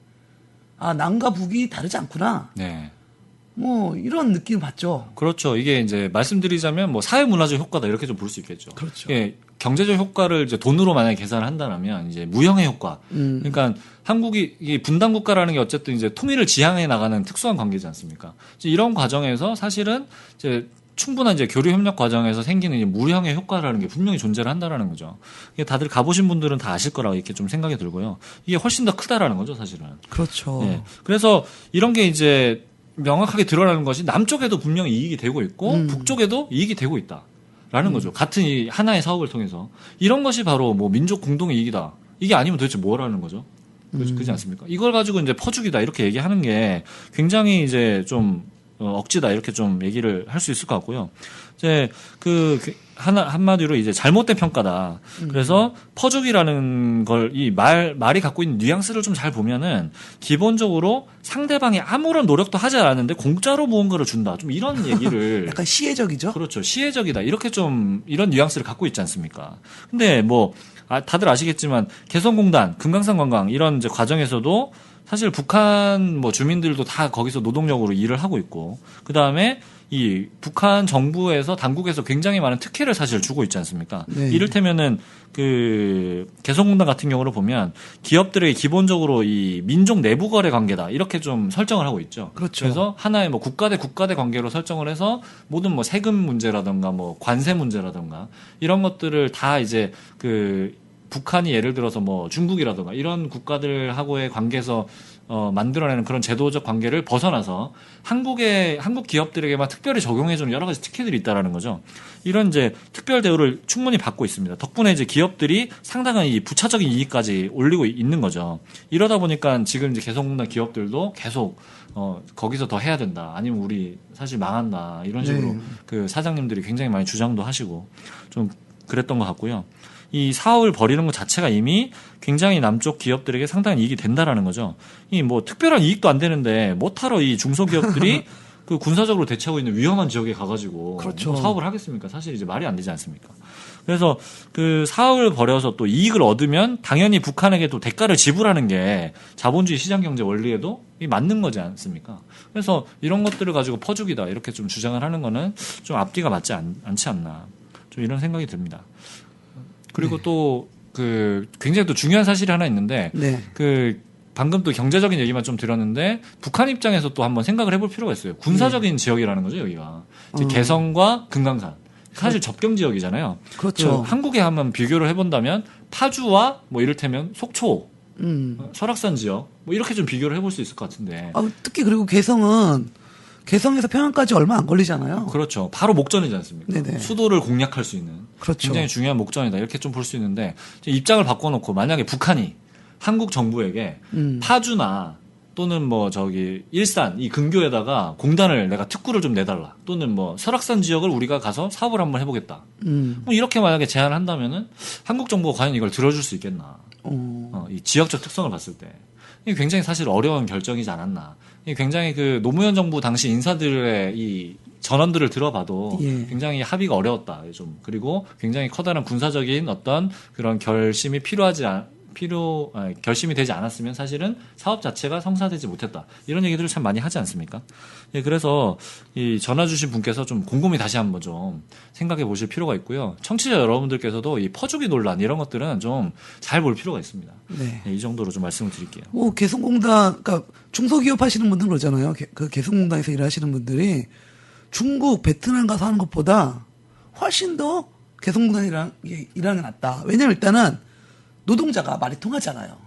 아 남과 북이 다르지 않구나 네. 뭐 이런 느낌 받죠. 그렇죠. 이게 이제 말씀드리자면 뭐 사회문화적 효과다 이렇게 좀 볼 수 있겠죠. 그렇죠. 예, 경제적 효과를 이제 돈으로 만약에 계산을 한다면 이제 무형의 효과. 그러니까 한국이 이 분단 국가라는 게 어쨌든 이제 통일을 지향해 나가는 특수한 관계지 않습니까? 이제 이런 과정에서 사실은 이제 충분한 이제 교류 협력 과정에서 생기는 이제 무형의 효과라는 게 분명히 존재를 한다라는 거죠. 이게 다들 가보신 분들은 다 아실 거라고 이렇게 좀 생각이 들고요. 이게 훨씬 더 크다라는 거죠, 사실은. 그렇죠. 예. 그래서 이런 게 이제 명확하게 드러나는 것이 남쪽에도 분명히 이익이 되고 있고 북쪽에도 이익이 되고 있다라는 거죠. 같은 이 하나의 사업을 통해서 이런 것이 바로 뭐 민족 공동의 이익이다. 이게 아니면 도대체 뭐라는 거죠? 그렇지 않습니까? 이걸 가지고 이제 퍼주기다 이렇게 얘기하는 게 굉장히 이제 좀 억지다 이렇게 좀 얘기를 할 수 있을 것 같고요. 이제 한마디로 이제 잘못된 평가다. 그래서 퍼주기라는 걸 이 말이 갖고 있는 뉘앙스를 좀 잘 보면은 기본적으로 상대방이 아무런 노력도 하지 않았는데 공짜로 무언가를 준다. 좀 이런 얘기를 약간 시혜적이죠. 그렇죠. 시혜적이다. 이렇게 좀 이런 뉘앙스를 갖고 있지 않습니까? 근데 뭐 다들 아시겠지만 개성공단, 금강산 관광 이런 이제 과정에서도 사실 북한 뭐 주민들도 다 거기서 노동력으로 일을 하고 있고 그다음에 이 북한 정부에서 당국에서 굉장히 많은 특혜를 사실 주고 있지 않습니까? 네. 이를테면은 그 개성공단 같은 경우를 보면 기업들에게 기본적으로 이 민족 내부 거래 관계다 이렇게 좀 설정을 하고 있죠. 그렇죠. 그래서 하나의 뭐 국가 대 관계로 설정을 해서 모든 뭐 세금 문제라든가 뭐 관세 문제라든가 이런 것들을 다 이제 그 북한이 예를 들어서 뭐 중국이라든가 이런 국가들하고의 관계에서 만들어내는 그런 제도적 관계를 벗어나서 한국 기업들에게만 특별히 적용해주는 여러 가지 특혜들이 있다라는 거죠. 이런 이제 특별 대우를 충분히 받고 있습니다. 덕분에 이제 기업들이 상당한 이 부차적인 이익까지 올리고 있는 거죠. 이러다 보니까 지금 이제 개성공단 기업들도 계속 거기서 더 해야 된다. 아니면 우리 사실 망한다. 이런 식으로 네. 그 사장님들이 굉장히 많이 주장도 하시고 좀 그랬던 것 같고요. 이 사업을 벌이는 것 자체가 이미 굉장히 남쪽 기업들에게 상당한 이익이 된다라는 거죠. 이 뭐 특별한 이익도 안 되는데 못하러 이 중소기업들이 그 군사적으로 대처하고 있는 위험한 지역에 가가지고 그렇죠. 뭐 사업을 하겠습니까? 사실 이제 말이 안 되지 않습니까? 그래서 그 사업을 벌여서 또 이익을 얻으면 당연히 북한에게 또 대가를 지불하는 게 자본주의 시장경제 원리에도 맞는 거지 않습니까? 그래서 이런 것들을 가지고 퍼주기다 이렇게 좀 주장을 하는 거는 좀 앞뒤가 맞지 않지 않나 좀 이런 생각이 듭니다. 그리고 네. 또 그 굉장히 또 중요한 사실이 하나 있는데 네. 그 방금 또 경제적인 얘기만 좀 드렸는데 북한 입장에서 또 한번 생각을 해볼 필요가 있어요. 군사적인 지역이라는 거죠 여기가. 이제 개성과 금강산 사실 접경 지역이잖아요. 그렇죠. 그 한국에 한번 비교를 해본다면 파주와 뭐 이를테면 속초, 설악산 지역 뭐 이렇게 좀 비교를 해볼 수 있을 것 같은데. 특히 그리고 개성에서 평양까지 얼마 안 걸리잖아요. 그렇죠. 바로 목전이지 않습니까? 네네. 수도를 공략할 수 있는 그렇죠. 굉장히 중요한 목전이다. 이렇게 좀 볼 수 있는데 입장을 바꿔놓고 만약에 북한이 한국 정부에게 파주나 또는 뭐 저기 일산 이 근교에다가 공단을 내가 특구를 좀 내달라. 또는 뭐 설악산 지역을 우리가 가서 사업을 한번 해보겠다. 뭐 이렇게 만약에 제안을 한다면은 한국 정부가 과연 이걸 들어줄 수 있겠나? 이 지역적 특성을 봤을 때 이게 굉장히 사실 어려운 결정이지 않았나? 이게 굉장히 그 노무현 정부 당시 인사들의 이 전언들을 들어봐도 예. 굉장히 합의가 어려웠다. 좀 그리고 굉장히 커다란 군사적인 어떤 그런 결심이 결심이 되지 않았으면 사실은 사업 자체가 성사되지 못했다. 이런 얘기들을 참 많이 하지 않습니까? 예, 그래서 이 전화 주신 분께서 좀 곰곰이 다시 한번 좀 생각해 보실 필요가 있고요. 청취자 여러분들께서도 이 퍼주기 논란 이런 것들은 좀 잘 볼 필요가 있습니다. 네. 예, 이 정도로 좀 말씀을 드릴게요. 뭐 개성공단, 그러니까 중소기업 하시는 분들 그러잖아요. 그 개성공단에서 일하시는 분들이 중국, 베트남 가서 하는 것보다 훨씬 더 개성공단이랑 일하는 게 낫다. 왜냐면 일단은 노동자가 말이 통하잖아요.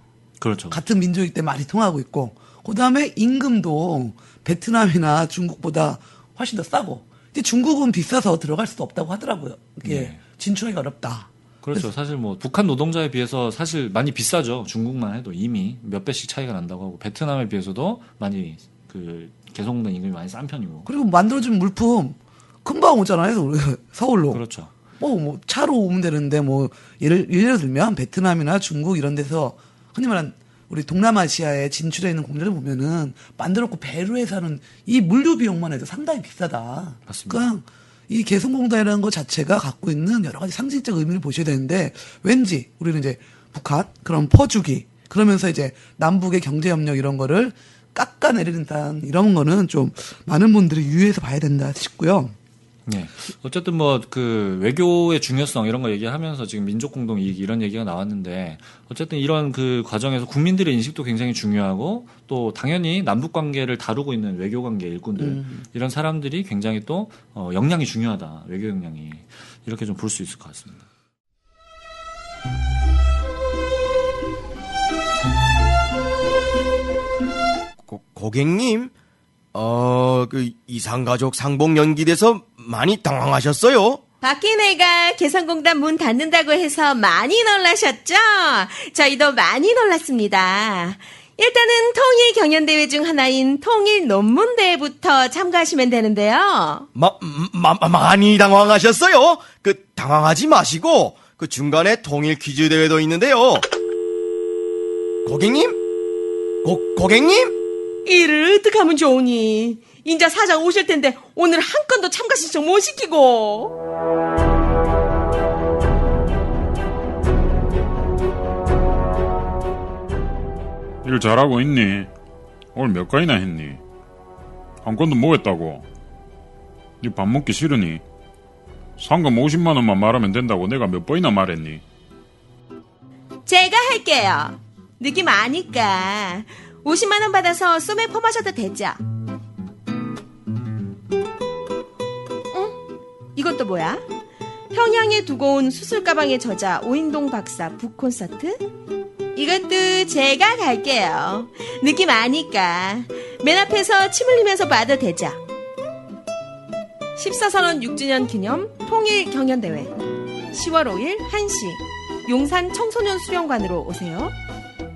그렇죠. 같은 민족이기 때문에 말이 통하고 있고, 그 다음에 임금도 베트남이나 중국보다 훨씬 더 싸고, 이제 중국은 비싸서 들어갈 수도 없다고 하더라고요. 이게 네. 진출하기가 어렵다. 그렇죠. 사실 뭐 북한 노동자에 비해서 사실 많이 비싸죠. 중국만 해도 이미 몇 배씩 차이가 난다고 하고 베트남에 비해서도 많이 그 개성공단 임금이 많이 싼 편이고. 그리고 만들어준 물품 금방 오잖아요. 서울로. 그렇죠. 뭐 차로 오면 되는데 뭐 예를 들면 베트남이나 중국 이런 데서 흔히 말하는 우리 동남아시아에 진출해 있는 공장을 보면은 만들었고 배로 해서 하는 이 물류 비용만 해도 상당히 비싸다. 맞습니다. 그러니까 이 개성공단이라는 것 자체가 갖고 있는 여러 가지 상징적 의미를 보셔야 되는데 왠지 우리는 이제 북한 그런 퍼주기 그러면서 이제 남북의 경제협력 이런 거를 깎아내리는 이런 거는 좀 많은 분들이 유의해서 봐야 된다 싶고요. 네. 어쨌든 뭐 그 외교의 중요성 이런 거 얘기하면서 지금 민족 공동 이익 이런 얘기가 나왔는데 어쨌든 이런 그 과정에서 국민들의 인식도 굉장히 중요하고 또 당연히 남북 관계를 다루고 있는 외교 관계 일꾼들 이런 사람들이 굉장히 또 역량이 중요하다. 외교 역량이 이렇게 좀 볼 수 있을 것 같습니다. 고객님, 그 이상가족 상봉 연기돼서 많이 당황하셨어요? 박힌 애가 개성공단 문 닫는다고 해서 많이 놀라셨죠? 저희도 많이 놀랐습니다. 일단은 통일 경연대회 중 하나인 통일 논문대회부터 참가하시면 되는데요. 많이 당황하셨어요? 그 당황하지 마시고 그 중간에 통일 퀴즈 대회도 있는데요. 고객님? 고객님? 이를 어떡하면 좋으니? 인자 사장 오실 텐데 오늘 한 건도 참가 신청 못 시키고. 일 잘하고 있니? 오늘 몇 건이나 했니? 한 건도 뭐 했다고? 니 밥 먹기 싫으니? 상금 50만 원만 말하면 된다고 내가 몇 번이나 말했니? 제가 할게요. 느낌 아니까 50만 원 받아서 소맥 퍼마셔도 되죠? 이건 또 뭐야? 평양에 두고 온 수술 가방의 저자 오인동 박사 북콘서트? 이것도 제가 갈게요. 느낌 아니까 맨 앞에서 침 흘리면서 봐도 되죠? 14선언 6주년 기념 통일 경연대회 10월 5일 1시 용산 청소년 수련관으로 오세요.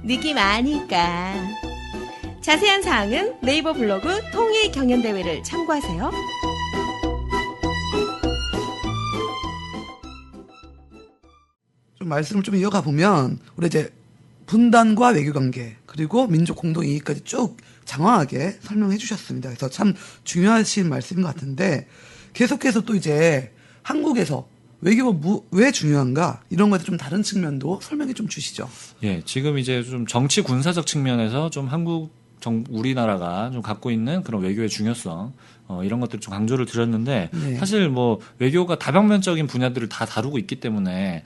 느낌 아니까. 자세한 사항은 네이버 블로그 통일 경연대회를 참고하세요. 좀 말씀을 좀 이어가 보면 우리 이제 분단과 외교관계 그리고 민족 공동 이익까지 쭉 장황하게 설명해 주셨습니다. 그래서 참 중요하신 말씀인 것 같은데 계속해서 또 이제 한국에서 외교가 왜 중요한가 이런 것에 좀 다른 측면도 설명해 좀 주시죠. 예, 지금 이제 좀 정치 군사적 측면에서 좀 우리나라가 좀 갖고 있는 그런 외교의 중요성 이런 것들을 좀 강조를 드렸는데 네. 사실 뭐 외교가 다방면적인 분야들을 다 다루고 있기 때문에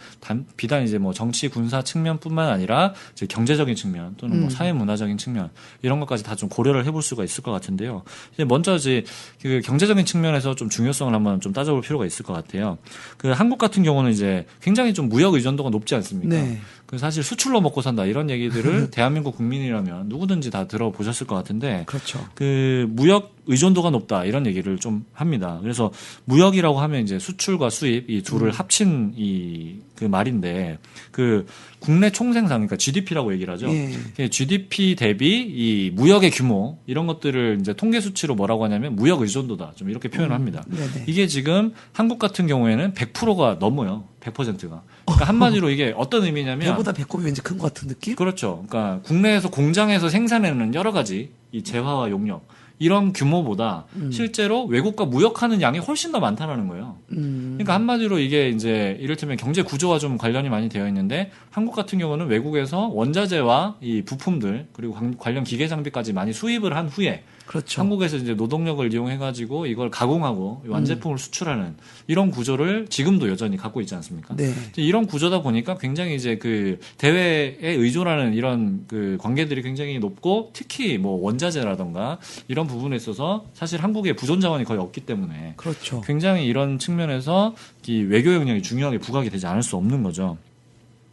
비단 이제 뭐 정치 군사 측면뿐만 아니라 이제 경제적인 측면 또는 뭐 사회 문화적인 측면 이런 것까지 다 좀 고려를 해볼 수가 있을 것 같은데요. 이제 먼저 이제 그 경제적인 측면에서 좀 중요성을 한번 좀 따져볼 필요가 있을 것 같아요. 그 한국 같은 경우는 이제 굉장히 좀 무역 의존도가 높지 않습니까? 네. 그 사실 수출로 먹고 산다 이런 얘기들을 대한민국 국민이라면 누구든지 다 들어보셨을 것 같은데 그렇죠. 그 무역 의존도가 높다 이런 얘기를 좀 합니다. 그래서 무역이라고 하면 이제 수출과 수입 이 둘을 합친 그 말인데 그 국내 총생산 그러니까 GDP라고 얘기를 하죠. 예. GDP 대비 이 무역의 규모 이런 것들을 이제 통계 수치로 뭐라고 하냐면 무역 의존도다 좀 이렇게 표현을 합니다. 네네. 이게 지금 한국 같은 경우에는 100%가 넘어요. 100%가. 그러니까 한마디로 이게 어떤 의미냐면 배보다 배꼽이 왠지 큰 것 같은 느낌? 그렇죠. 그러니까 국내에서 공장에서 생산하는 여러 가지 이 재화와 용역 이런 규모보다 실제로 외국과 무역하는 양이 훨씬 더 많다라는 거예요. 그러니까 한마디로 이게 이제 이를테면 경제 구조와 좀 관련이 많이 되어 있는데 한국 같은 경우는 외국에서 원자재와 이 부품들 그리고 관련 기계 장비까지 많이 수입을 한 후에 그렇죠. 한국에서 이제 노동력을 이용해가지고 이걸 가공하고 완제품을 수출하는 이런 구조를 지금도 여전히 갖고 있지 않습니까? 네. 이런 구조다 보니까 굉장히 이제 그 대외에 의존하는 이런 그 관계들이 굉장히 높고 특히 뭐 원자재라던가 이런 부분에 있어서 사실 한국에 부존 자원이 거의 없기 때문에 그렇죠. 굉장히 이런 측면에서 이 외교 역량이 중요하게 부각이 되지 않을 수 없는 거죠.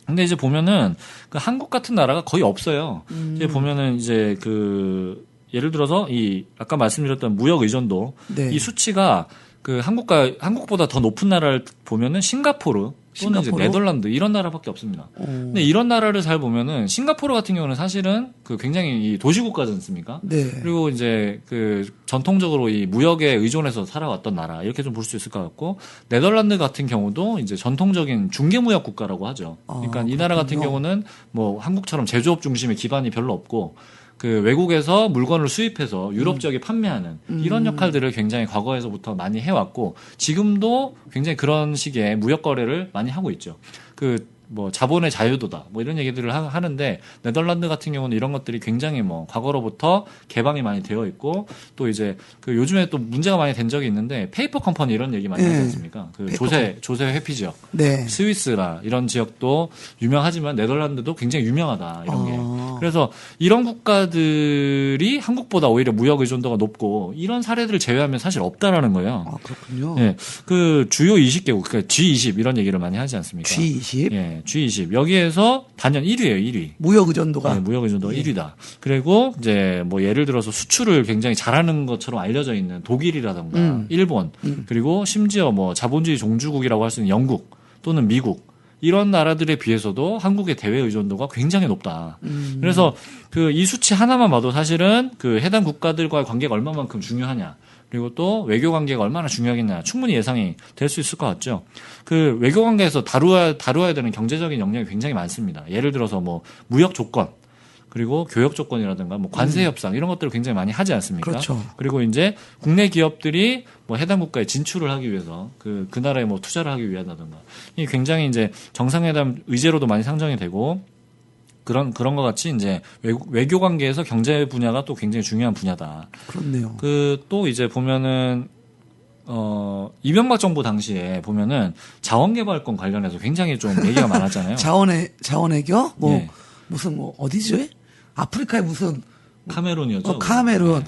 근데 이제 보면은 그 한국 같은 나라가 거의 없어요. 이제 보면은 이제 그 예를 들어서 이 아까 말씀드렸던 무역 의존도 네. 이 수치가 그 한국보다 더 높은 나라를 보면은 싱가포르 또는 이제 네덜란드 이런 나라밖에 없습니다. 근데 이런 나라를 잘 보면은 싱가포르 같은 경우는 사실은 그 굉장히 이 도시국가지 않습니까? 네. 그리고 이제 그 전통적으로 이 무역에 의존해서 살아왔던 나라 이렇게 좀 볼 수 있을 것 같고 네덜란드 같은 경우도 이제 전통적인 중개무역 국가라고 하죠. 그러니까 이 나라 같은 경우는 뭐 한국처럼 제조업 중심의 기반이 별로 없고 그 외국에서 물건을 수입해서 유럽 지역에 판매하는 이런 역할들을 굉장히 과거에서부터 많이 해왔고 지금도 굉장히 그런 식의 무역 거래를 많이 하고 있죠. 그 뭐 자본의 자유도다 뭐 이런 얘기들을 하는데 네덜란드 같은 경우는 이런 것들이 굉장히 뭐 과거로부터 개방이 많이 되어 있고 또 이제 그 요즘에 또 문제가 많이 된 적이 있는데 페이퍼 컴퍼니 이런 얘기 많이 하지 않습니까? 그 조세 회피 지역, 네. 스위스라 이런 지역도 유명하지만 네덜란드도 굉장히 유명하다 이런 게. 그래서 이런 국가들이 한국보다 오히려 무역 의존도가 높고 이런 사례들을 제외하면 사실 없다라는 거예요. 아, 그렇군요. 예, 그 주요 20개국, 그러니까 G20 이런 얘기를 많이 하지 않습니까? G20? 예, G20 여기에서 단연 1위예요, 1위. 무역 의존도가. 네, 무역 의존도가 1위다. 그리고 이제 뭐 예를 들어서 수출을 굉장히 잘하는 것처럼 알려져 있는 독일이라던가 일본 그리고 심지어 뭐 자본주의 종주국이라고 할 수 있는 영국 또는 미국 이런 나라들에 비해서도 한국의 대외 의존도가 굉장히 높다. 그래서 그 이 수치 하나만 봐도 사실은 그 해당 국가들과의 관계가 얼마만큼 중요하냐. 그리고 또 외교 관계가 얼마나 중요하겠냐. 충분히 예상이 될 수 있을 것 같죠. 그 외교 관계에서 다루어야 되는 경제적인 역량이 굉장히 많습니다. 예를 들어서 뭐 무역 조건 그리고 교역 조건이라든가 뭐 관세 협상 이런 것들을 굉장히 많이 하지 않습니까? 그렇죠. 그리고 이제 국내 기업들이 뭐 해당 국가에 진출을 하기 위해서 그 나라에 뭐 투자를 하기 위하다든가 이 굉장히 이제 정상회담 의제로도 많이 상정이 되고 그런 것 같이 이제 외교 관계에서 경제 분야가 또 굉장히 중요한 분야다. 그렇네요. 그 또 이제 보면은 이명박 정부 당시에 보면은 자원개발권 관련해서 굉장히 좀 얘기가 많았잖아요. 자원외교? 뭐, 예. 무슨 뭐, 어디죠? 아프리카의 무슨. 카메룬이었죠. 카메룬.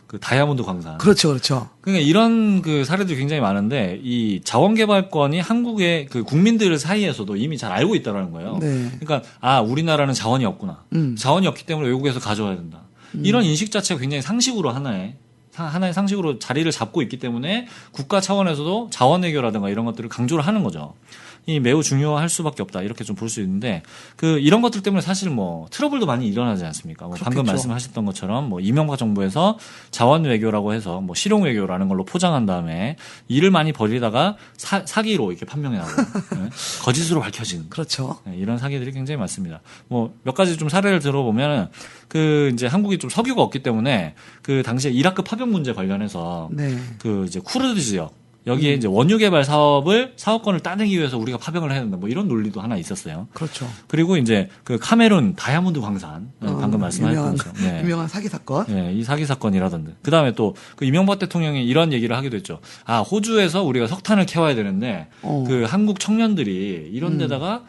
그 다이아몬드 광산. 그렇죠, 그렇죠. 그러니까 이런 그 사례들이 굉장히 많은데 이 자원개발권이 한국의 그 국민들 사이에서도 이미 잘 알고 있다라는 거예요. 네. 그러니까 우리나라는 자원이 없구나. 자원이 없기 때문에 외국에서 가져와야 된다. 이런 인식 자체가 굉장히 상식으로 하나의 상식으로 자리를 잡고 있기 때문에 국가 차원에서도 자원 외교라든가 이런 것들을 강조를 하는 거죠. 이 매우 중요할 수밖에 없다 이렇게 좀 볼 수 있는데 그 이런 것들 때문에 사실 뭐 트러블도 많이 일어나지 않습니까? 뭐 방금 말씀하셨던 것처럼 뭐 이명박 정부에서 자원 외교라고 해서 뭐 실용 외교라는 걸로 포장한 다음에 일을 많이 벌이다가 사기로 이렇게 판명이 나고 네? 거짓으로 밝혀진 그렇죠. 네, 이런 사기들이 굉장히 많습니다. 뭐 몇 가지 좀 사례를 들어보면 그 이제 한국이 좀 석유가 없기 때문에 그 당시에 이라크 파병 문제 관련해서 네. 그 이제 쿠르드 지역 여기에 이제 원유 개발 사업권을 따내기 위해서 우리가 파병을 해야 된다. 뭐 이런 논리도 하나 있었어요. 그렇죠. 그리고 이제 그 카메룬 다이아몬드 광산 방금 말씀하셨던 거죠. 네. 유명한 사기 사건. 네, 이 사기 사건이라던데. 그 다음에 또 그 이명박 대통령이 이런 얘기를 하기도 했죠. 호주에서 우리가 석탄을 캐와야 되는데 그 한국 청년들이 이런 데다가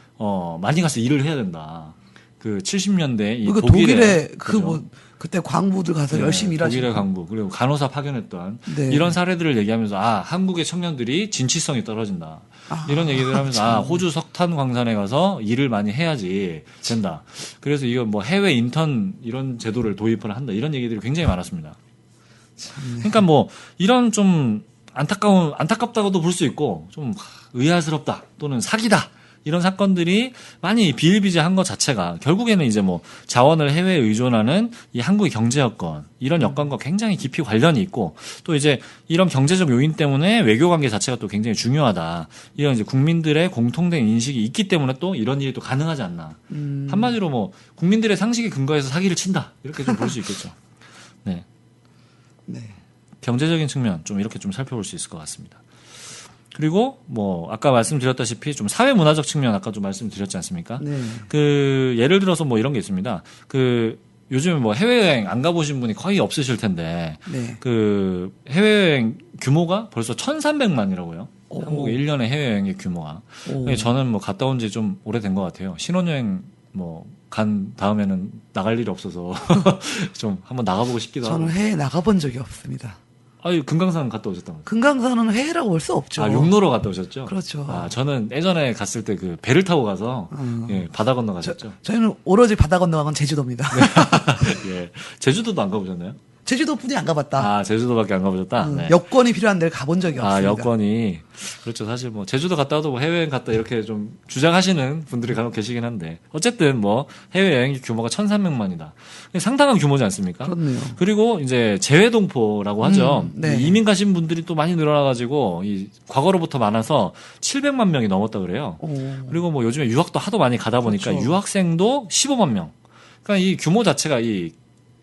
많이 가서 일을 해야 된다. 그 70년대 이 독일에 그 그죠? 뭐 그때 광부들 가서 열심히 일하시고 독일의 광부 그리고 간호사 파견했던 네. 이런 사례들을 얘기하면서 한국의 청년들이 진취성이 떨어진다. 이런 얘기를 하면서 호주 석탄 광산에 가서 일을 많이 해야지 된다. 그래서 이거 뭐 해외 인턴 이런 제도를 도입을 한다. 이런 얘기들이 굉장히 많았습니다. 그러니까 뭐 이런 좀 안타깝다고도 볼 수 있고 좀 의아스럽다 또는 사기다 이런 사건들이 많이 비일비재한 것 자체가 결국에는 이제 뭐 자원을 해외에 의존하는 이 한국의 경제 여건 이런 여건과 굉장히 깊이 관련이 있고 또 이제 이런 경제적 요인 때문에 외교 관계 자체가 또 굉장히 중요하다 이런 이제 국민들의 공통된 인식이 있기 때문에 또 이런 일이 또 가능하지 않나 한마디로 뭐 국민들의 상식에 근거해서 사기를 친다 이렇게 좀 볼 수 있겠죠. 네. 네. 경제적인 측면 좀 이렇게 좀 살펴볼 수 있을 것 같습니다. 그리고 뭐 아까 말씀드렸다시피 좀 사회 문화적 측면 아까 좀 말씀드렸지 않습니까? 네. 그 예를 들어서 뭐 이런 게 있습니다. 그 요즘에 뭐 해외여행 안 가보신 분이 거의 없으실 텐데 네. 그 해외여행 규모가 벌써 1,300만이라고요. 오. 한국의 1년의 해외여행의 규모가. 저는 뭐 갔다 온 지 좀 오래된 것 같아요. 신혼여행 뭐 간 다음에는 나갈 일이 없어서 좀 한번 나가보고 싶기도 하고. 저는 해외 나가본 적이 없습니다. 아유 금강산 갔다 오셨다면? 금강산은 해외라고 볼 수 없죠. 아 용로로 갔다 오셨죠? 그렇죠. 아 저는 예전에 갔을 때 그 배를 타고 가서 예, 바다 건너 가셨죠? 저희는 오로지 바다 건너간 건 제주도입니다. 예, 제주도도 안 가보셨나요? 제주도뿐이 안 가봤다. 아 제주도밖에 안 가보셨다. 네. 여권이 필요한 데를 가본 적이 없습니다. 아 여건이 그렇죠. 사실 뭐 제주도 갔다 와도 뭐 해외여행 갔다 이렇게 좀 주장하시는 분들이 간혹 계시긴 한데 어쨌든 뭐 해외여행 규모가 1,300만이다. 상당한 규모지 않습니까? 그렇네요. 그리고 이제 재외동포라고 하죠. 네. 이민 가신 분들이 또 많이 늘어나가지고 이 과거로부터 많아서 700만 명이 넘었다 그래요. 그리고 뭐 요즘에 유학도 하도 많이 가다 보니까 그렇죠. 유학생도 15만 명. 그러니까 이 규모 자체가 이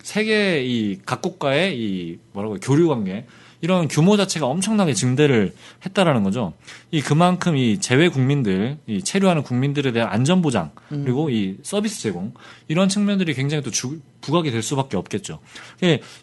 세계 이 각국과의 이 뭐라고 교류 관계 이런 규모 자체가 엄청나게 증대를 했다라는 거죠. 이 그만큼 이 재외 국민들, 이 체류하는 국민들에 대한 안전 보장 그리고 이 서비스 제공 이런 측면들이 굉장히 또 부각이 될 수밖에 없겠죠.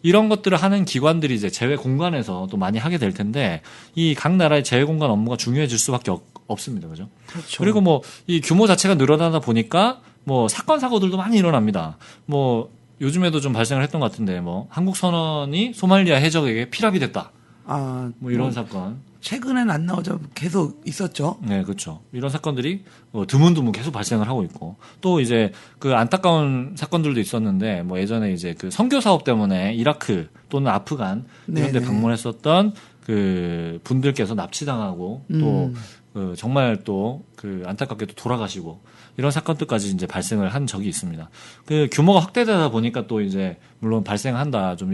이런 것들을 하는 기관들이 이제 재외 공간에서 또 많이 하게 될 텐데 이 각 나라의 재외 공간 업무가 중요해질 수밖에 없습니다, 그죠? 그렇죠. 그리고 뭐 이 규모 자체가 늘어나다 보니까 뭐 사건 사고들도 많이 일어납니다. 뭐 요즘에도 좀 발생을 했던 것 같은데 뭐 한국 선원이 소말리아 해적에게 피랍이 됐다. 아, 뭐 이런 사건. 최근엔 안 나오죠. 계속 있었죠. 네, 그렇죠. 이런 사건들이 드문드문 계속 발생을 하고 있고 또 이제 그 안타까운 사건들도 있었는데 뭐 예전에 이제 그 선교 사업 때문에 이라크 또는 아프간 이런 데 네네. 방문했었던 그 분들께서 납치당하고 또 그 정말 또 그 안타깝게도 돌아가시고 이런 사건들까지 이제 발생을 한 적이 있습니다. 그 규모가 확대되다 보니까 또 이제 물론 발생한다 좀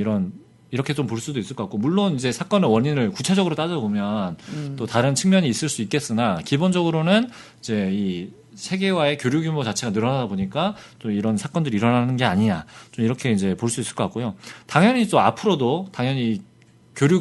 이렇게 좀 볼 수도 있을 것 같고 물론 이제 사건의 원인을 구체적으로 따져보면 또 다른 측면이 있을 수 있겠으나 기본적으로는 이제 이 세계와의 교류 규모 자체가 늘어나다 보니까 또 이런 사건들이 일어나는 게 아니냐 좀 이렇게 이제 볼 수 있을 것 같고요. 당연히 또 앞으로도 당연히 교류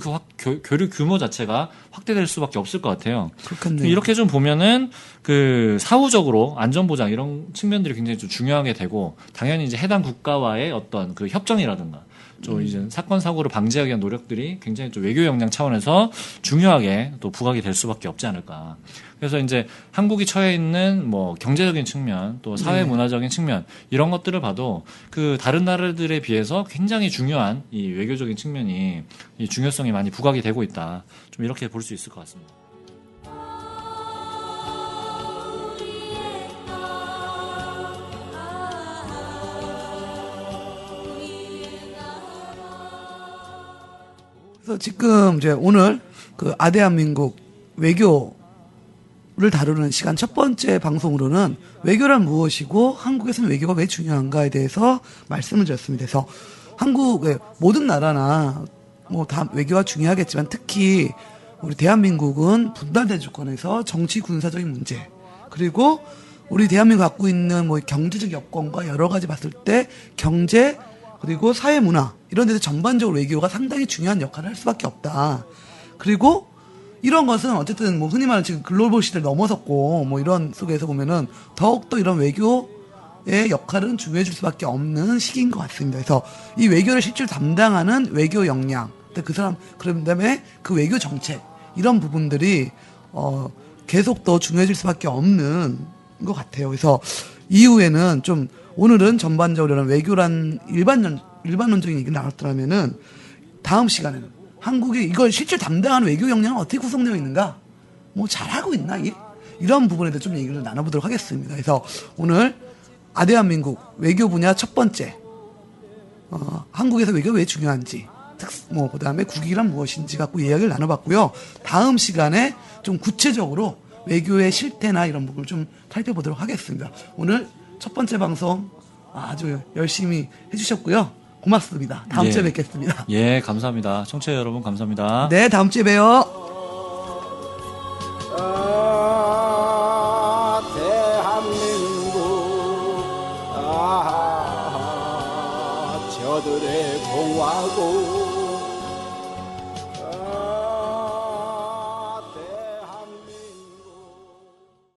규모 자체가 확대될 수밖에 없을 것 같아요. 그렇겠네요. 이렇게 좀 보면은 그 사후적으로 안전보장 이런 측면들이 굉장히 좀 중요하게 되고 당연히 이제 해당 국가와의 어떤 그 협정이라든가 좀 이제 사건 사고를 방지하기 위한 노력들이 굉장히 좀 외교 역량 차원에서 중요하게 또 부각이 될 수밖에 없지 않을까. 그래서 이제 한국이 처해 있는 뭐 경제적인 측면 또 사회 문화적인 측면 이런 것들을 봐도 그 다른 나라들에 비해서 굉장히 중요한 이 외교적인 측면이 이 중요성이 많이 부각이 되고 있다. 좀 이렇게 볼 수 있을 것 같습니다. 그래서 지금 이제 오늘 그 아대한민국 외교를 다루는 시간 첫 번째 방송으로는 외교란 무엇이고 한국에서는 외교가 왜 중요한가에 대해서 말씀을 드렸습니다. 그래서 한국의 모든 나라나 뭐 다 외교가 중요하겠지만 특히 우리 대한민국은 분단된 조건에서 정치 군사적인 문제 그리고 우리 대한민국 갖고 있는 뭐 경제적 여건과 여러 가지 봤을 때 경제 그리고 사회 문화 이런 데서 전반적으로 외교가 상당히 중요한 역할을 할 수밖에 없다. 그리고 이런 것은 어쨌든 뭐 흔히 말하는 지금 글로벌 시대를 넘어섰고 뭐 이런 속에서 보면은 더욱더 이런 외교의 역할은 중요해질 수밖에 없는 시기인 것 같습니다. 그래서 이 외교를 실제로 담당하는 외교 역량, 그다음에 그 외교 정책 이런 부분들이 계속 더 중요해질 수밖에 없는 것 같아요. 그래서 이후에는 좀 오늘은 전반적으로 외교란 일반론적인 얘기를 나눴더라면은 다음 시간에는 한국이 이걸 실제 담당하는 외교 역량은 어떻게 구성되어 있는가? 뭐 잘하고 있나? 이런 부분에 대해서 좀 얘기를 나눠보도록 하겠습니다. 그래서 오늘 아대한민국 외교 분야 첫 번째, 한국에서 외교가 왜 중요한지, 그다음에 국익이란 무엇인지 갖고 이야기를 나눠봤고요. 다음 시간에 좀 구체적으로 외교의 실태나 이런 부분을 좀 살펴보도록 하겠습니다. 오늘 첫 번째 방송 아주 열심히 해주셨고요. 고맙습니다. 다음 주에 뵙겠습니다. 예, 감사합니다. 청취자 여러분 감사합니다. 네, 다음 주에 봬요. 대한민국 저들의 공화국